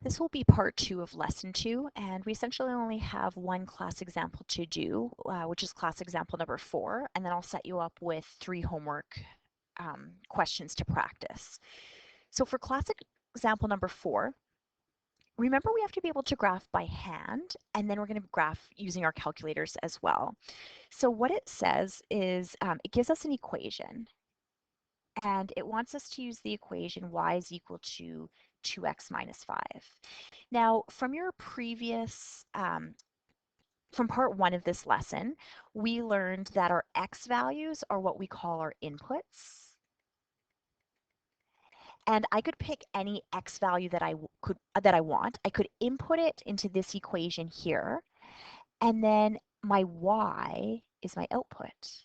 This will be part 2 of lesson 2, and we essentially only have one class example to do, which is class example number 4, and then I'll set you up with 3 homework questions to practice. So for class example number 4, remember we have to be able to graph by hand, and then we're going to graph using our calculators as well. So what it says is it gives us an equation, and it wants us to use the equation y is equal to 2x minus 5. Now, from your previous, from part 1 of this lesson, we learned that our x values are what we call our inputs. And I could pick any x value that I want. I could input it into this equation here, and then my y is my output.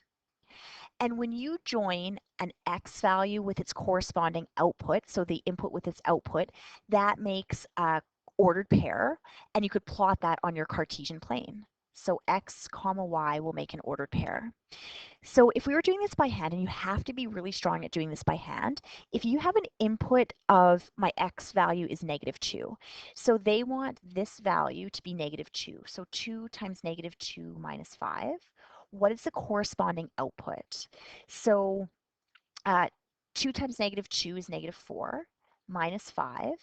And when you join an x value with its corresponding output, so the input with its output, that makes a ordered pair, and you could plot that on your Cartesian plane. So x comma y will make an ordered pair. So if we were doing this by hand, and you have to be really strong at doing this by hand, if you have an input of my x value is -2, so they want this value to be -2. So 2 times -2 minus 5. What is the corresponding output? So 2 times -2 is -4, minus 5,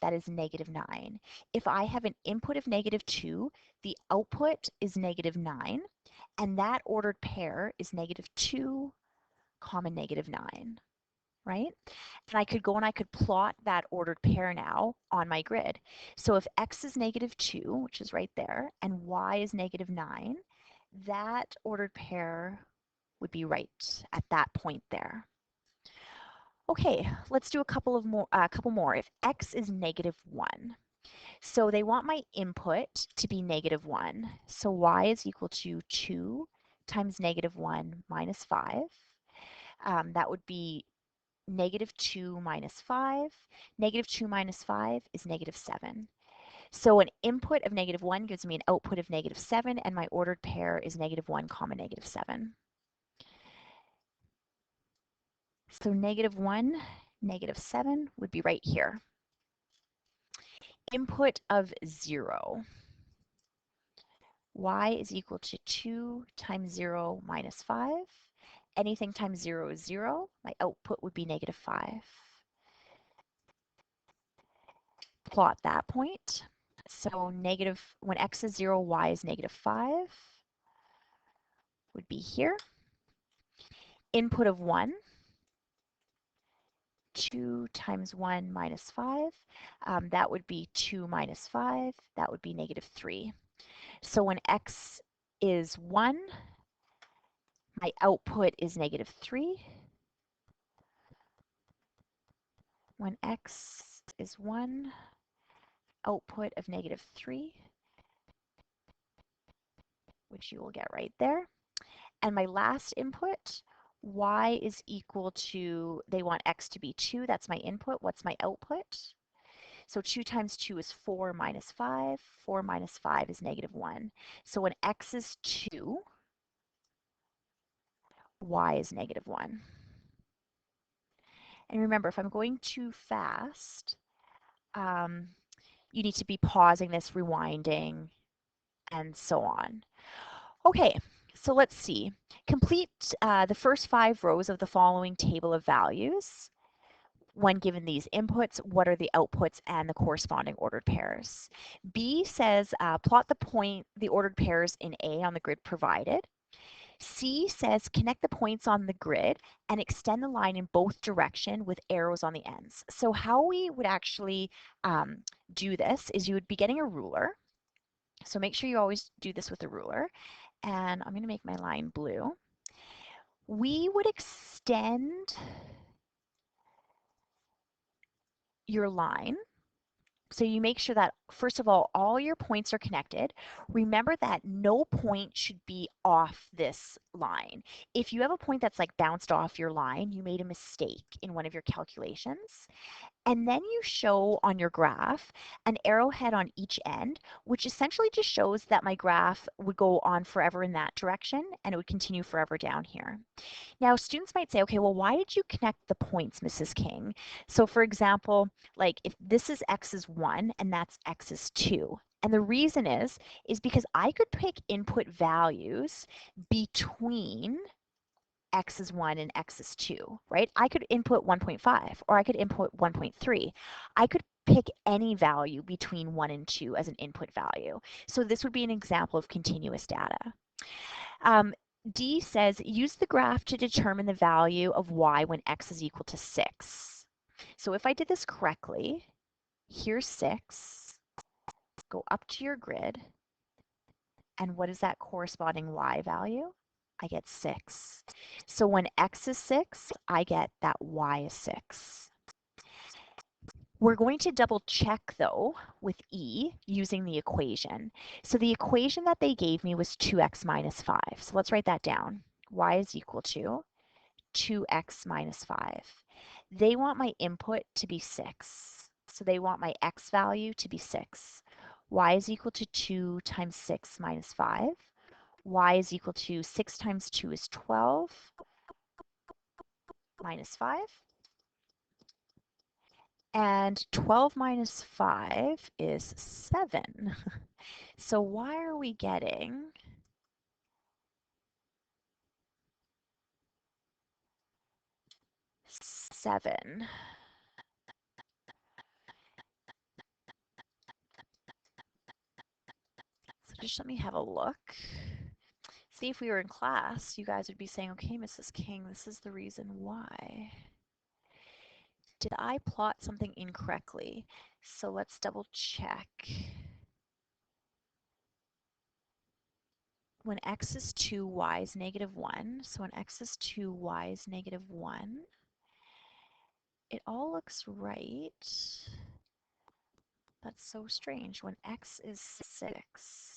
that is -9. If I have an input of -2, the output is -9, and that ordered pair is -2, comma -9, right? And I could go and I could plot that ordered pair now on my grid. So if x is -2, which is right there, and y is -9, that ordered pair would be right at that point there. Okay, let's do a couple more. If x is -1, so they want my input to be -1. So y is equal to 2 times -1 minus 5. That would be -2 minus 5. -2 minus 5 is -7. So an input of -1 gives me an output of -7, and my ordered pair is -1 comma -7. So -1, -7 would be right here. Input of 0. Y is equal to 2 times 0 minus 5. Anything times 0 is 0. My output would be -5. Plot that point. So when x is 0, y is -5 would be here. Input of 1, 2 times 1 minus 5. That would be 2 minus 5. That would be -3. So when x is 1, my output is -3. When x is 1, output of -3, which you will get right there. And my last input, y is equal to, they want x to be 2. That's my input. What's my output? So 2 times 2 is 4 minus 5. 4 minus 5 is -1. So when x is 2, y is -1. And remember, if I'm going too fast, you need to be pausing this, rewinding, and so on. Okay, so let's see. Complete the first 5 rows of the following table of values. When given these inputs, what are the outputs and the corresponding ordered pairs? B says plot the ordered pairs in A on the grid provided. C says connect the points on the grid and extend the line in both directions with arrows on the ends. So how we would actually do this is you would be getting a ruler. So make sure you always do this with a ruler. And I'm going to make my line blue. We would extend your line. So you make sure that, first of all your points are connected. Remember that no point should be off this line. If you have a point that's like bounced off your line, you made a mistake in one of your calculations. And then you show on your graph an arrowhead on each end, which essentially just shows that my graph would go on forever in that direction and it would continue forever down here. Now, students might say, okay, well, why did you connect the points, Mrs. King? So for example, like if this is x is 1 and that's x is 2. And the reason is because I could pick input values between x is 1 and x is 2, right? I could input 1.5 or I could input 1.3. I could pick any value between 1 and 2 as an input value. So this would be an example of continuous data. Um, D says, use the graph to determine the value of y when x is equal to 6. So if I did this correctly, here's 6, go up to your grid, and what is that corresponding y value? I get 6. So when x is 6, I get that y is 6. We're going to double check though with E using the equation. So the equation that they gave me was 2x minus 5. So let's write that down. Y is equal to 2x minus 5. They want my input to be 6. So they want my x value to be 6. Y is equal to 2 times 6 minus 5. Y is equal to 6 times 2 is 12 minus 5. And 12 minus 5 is 7. So why are we getting 7? So just let me have a look. See, if we were in class, you guys would be saying, okay, Mrs. King, this is the reason why. Did I plot something incorrectly? So let's double check. When x is 2, y is negative 1. So when x is 2, y is negative 1. It all looks right. That's so strange. When x is 6.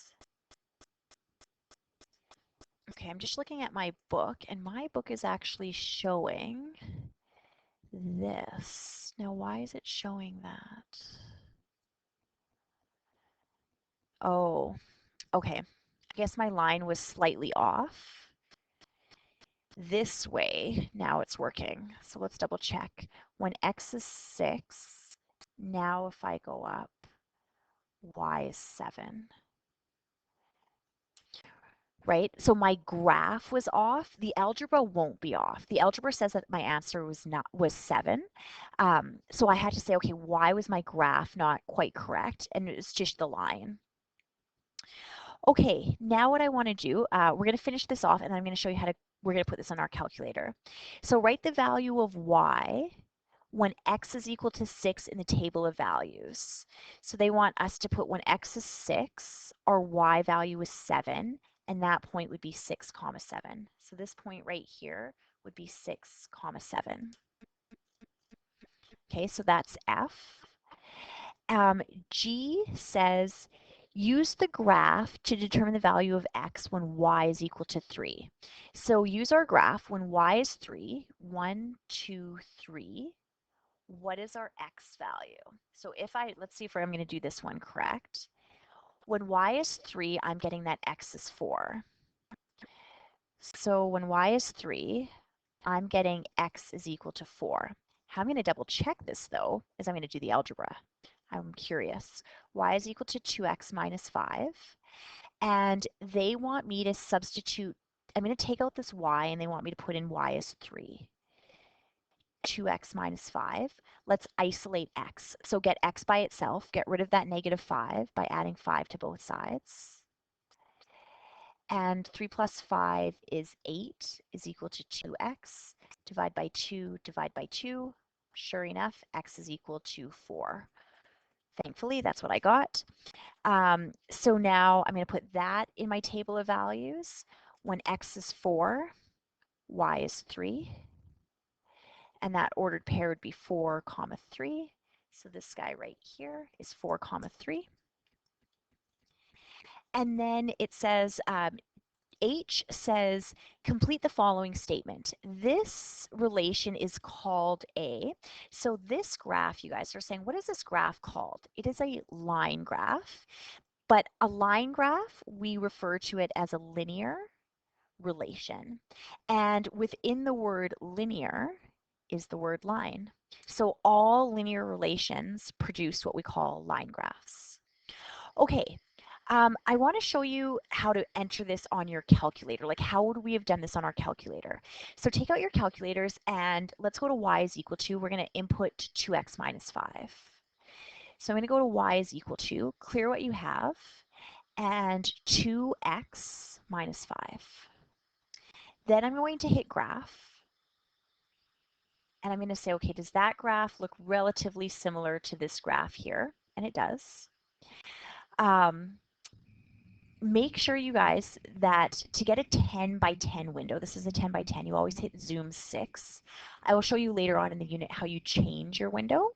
Okay, I'm just looking at my book, and my book is actually showing this. Now, why is it showing that? Oh, okay. I guess my line was slightly off. This way, now it's working. So let's double check. When x is 6, now if I go up, y is 7. Right? So my graph was off. The algebra won't be off. The algebra says that my answer was 7. So I had to say, okay, why was my graph not quite correct? And it's just the line. Okay, now what I want to do, we're going to finish this off and I'm going to show you how to, we're going to put this on our calculator. So write the value of y when x is equal to 6 in the table of values. So they want us to put when x is 6, our y value is 7, and that point would be 6 comma 7. So this point right here would be 6 comma 7. Okay, so that's F. G says, use the graph to determine the value of x when y is equal to 3. So use our graph when y is 3, 1, 2, 3. What is our x value? So if let's see if I'm going to do this one correct. When y is 3, I'm getting that x is 4. So when y is 3, I'm getting x is equal to 4. How I'm going to double check this though is I'm going to do the algebra. I'm curious. Y is equal to 2x minus 5. And they want me to substitute, I'm going to take out this y and they want me to put in y as 3. 2x minus 5. Let's isolate x. So get x by itself, get rid of that negative 5 by adding 5 to both sides. And 3 plus 5 is 8 is equal to 2x. Divide by 2, divide by 2. Sure enough, x is equal to 4. Thankfully, that's what I got. So now I'm going to put that in my table of values. When x is 4, y is 3. And that ordered pair would be 4 comma 3. So this guy right here is 4 comma 3. And then it says H says, complete the following statement. This relation is called A. So this graph, you guys are saying, what is this graph called? It is a line graph, but a line graph, we refer to it as a linear relation. And within the word linear is the word line. So all linear relations produce what we call line graphs. Okay, I want to show you how to enter this on your calculator. Like, how would we have done this on our calculator? So take out your calculators and let's go to y is equal to, we're going to input 2x minus 5. So I'm going to go to y is equal to, clear what you have, and 2x minus 5. Then I'm going to hit graph, and I'm going to say, okay, does that graph look relatively similar to this graph here? And it does. Make sure, you guys, that to get a 10 by 10 window, this is a 10 by 10, you always hit zoom 6. I will show you later on in the unit how you change your window.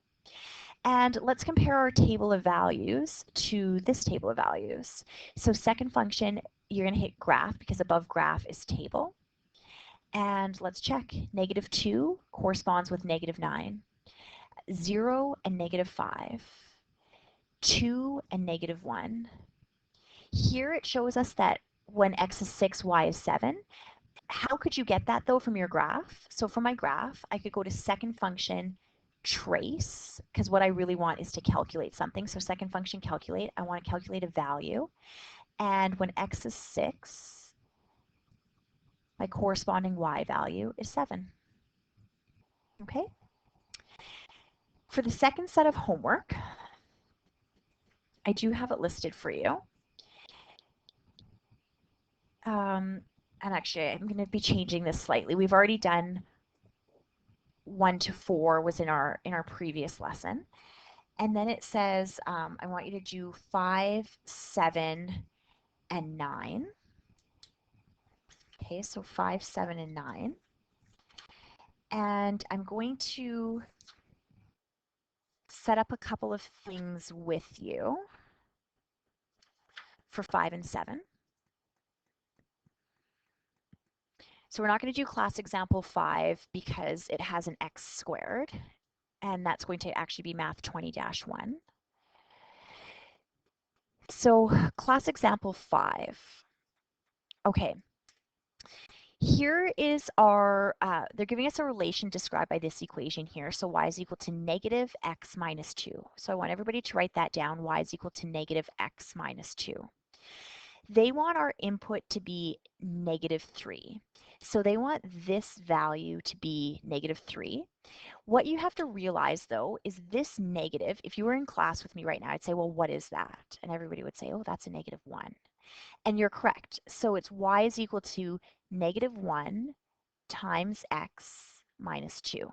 And let's compare our table of values to this table of values. So second function, you're going to hit graph because above graph is table. And let's check. -2 corresponds with -9. 0 and -5. 2 and -1. Here it shows us that when x is 6, y is 7. How could you get that though from your graph? So for my graph, I could go to second function, trace, because what I really want is to calculate something. So second function, calculate. I want to calculate a value. And when x is 6, my corresponding y value is 7. Okay? For the second set of homework, I do have it listed for you. And actually, I'm going to be changing this slightly. We've already done 1 to 4 was in our previous lesson. And then it says, I want you to do 5, 7, and 9. Okay, so 5, 7, and 9. And I'm going to set up a couple of things with you for 5 and 7. So we're not going to do class example 5 because it has an x squared, and that's going to actually be math 20-1. So class example 5. Okay, here is our, they're giving us a relation described by this equation here. So y is equal to -x minus 2. So I want everybody to write that down. Y is equal to -x minus 2. They want our input to be -3. So they want this value to be -3. What you have to realize though is this negative, if you were in class with me right now, I'd say, well, what is that? And everybody would say, oh, that's a -1. And you're correct. So it's y is equal to -1 times x minus 2.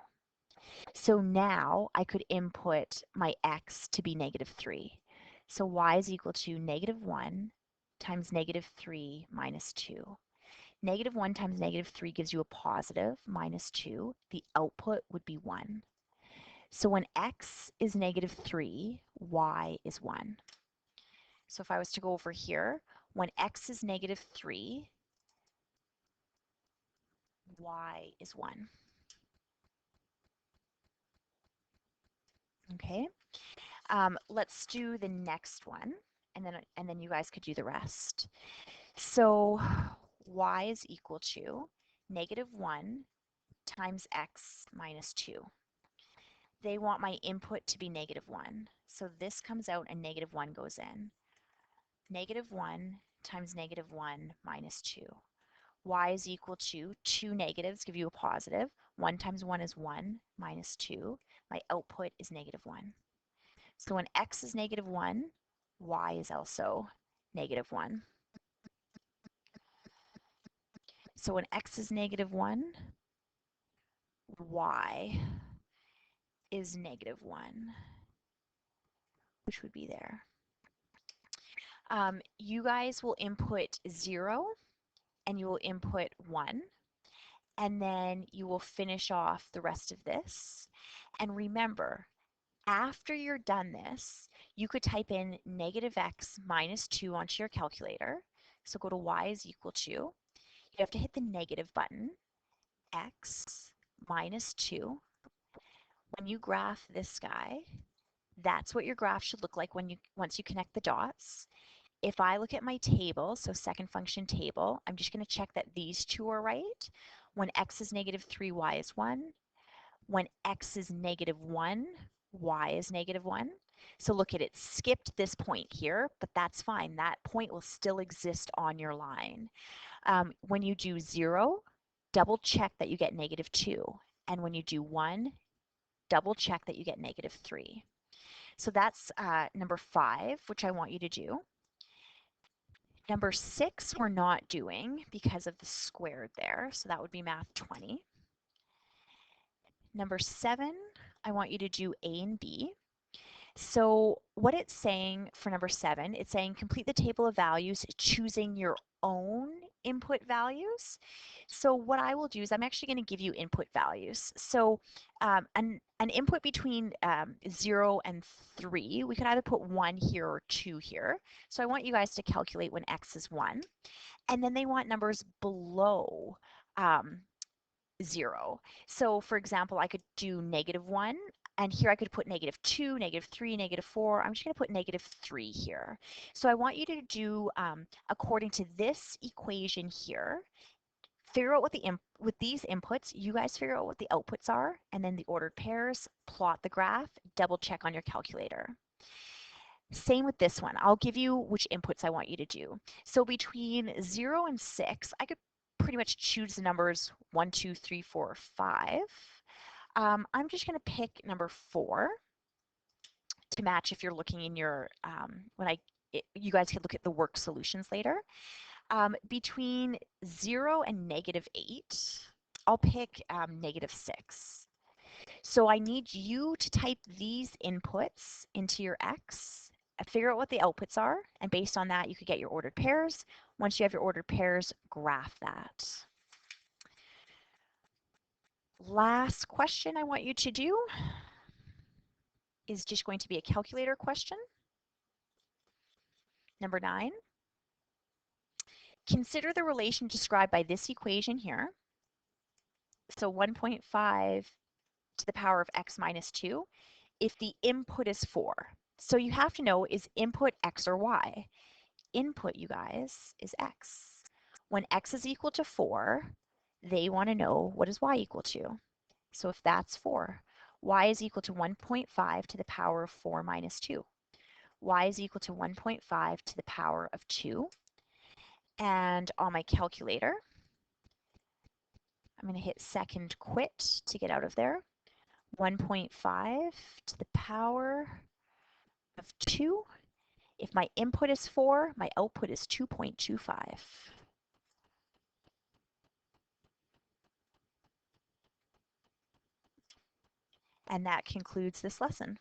So now I could input my x to be -3. So y is equal to -1 times -3 minus 2. -1 times -3 gives you a positive, minus 2. The output would be 1. So when x is -3, y is 1. So if I was to go over here, when x is -3, y is 1. Okay, let's do the next one, and then you guys could do the rest. So y is equal to -1 times x minus 2. They want my input to be -1. So this comes out and -1 goes in. -1 times -1 minus 2. Y is equal to 2 negatives give you a positive. 1 times 1 is 1 minus 2. My output is -1. So when x is -1, y is also -1. So when x is -1, y is -1, which would be there. You guys will input 0 and you will input 1, and then you will finish off the rest of this. And remember, after you're done this, you could type in -x minus 2 onto your calculator. So go to y is equal to, you have to hit the negative button, x minus 2. When you graph this guy, that's what your graph should look like once you connect the dots. If I look at my table, so second function table, I'm just going to check that these two are right. When x is negative 3, y is 1. When x is negative 1, y is negative 1. So look at it, skipped this point here, but that's fine. That point will still exist on your line. When you do 0, double check that you get negative 2. And when you do 1, double check that you get negative 3. So that's number 5, which I want you to do. Number 6 we're not doing because of the squared there, so that would be math 20. Number 7, I want you to do A and B. So what it's saying for number 7, it's saying complete the table of values choosing your own input values. So what I will do is I'm actually going to give you input values. So an input between 0 and 3, we could either put 1 here or 2 here. So I want you guys to calculate when x is 1. And then they want numbers below 0. So for example, I could do negative 1, and here I could put negative 2, negative 3, negative 4. I'm just going to put negative 3 here. So I want you to do, according to this equation here, figure out what with these inputs, you guys figure out what the outputs are, and then the ordered pairs, plot the graph, double check on your calculator. Same with this one. I'll give you which inputs I want you to do. So between 0 and 6, I could pretty much choose the numbers 1, 2, 3, 4, 5. I'm just going to pick number 4 to match if you're looking in your, you guys can look at the work solutions later. Between 0 and negative 8, I'll pick negative 6. So I need you to type these inputs into your X, figure out what the outputs are, and based on that, you could get your ordered pairs. Once you have your ordered pairs, graph that. Last question I want you to do is just going to be a calculator question. Number 9. Consider the relation described by this equation here. So 1.5 to the power of x minus 2 if the input is 4. So you have to know, is input x or y? Input, you guys, is x. When x is equal to 4, they want to know what is y equal to. So if that's 4, y is equal to 1.5 to the power of 4 minus 2. Y is equal to 1.5 to the power of 2. And on my calculator, I'm going to hit second quit to get out of there. 1.5 to the power of 2. If my input is 4, my output is 2.25. And that concludes this lesson.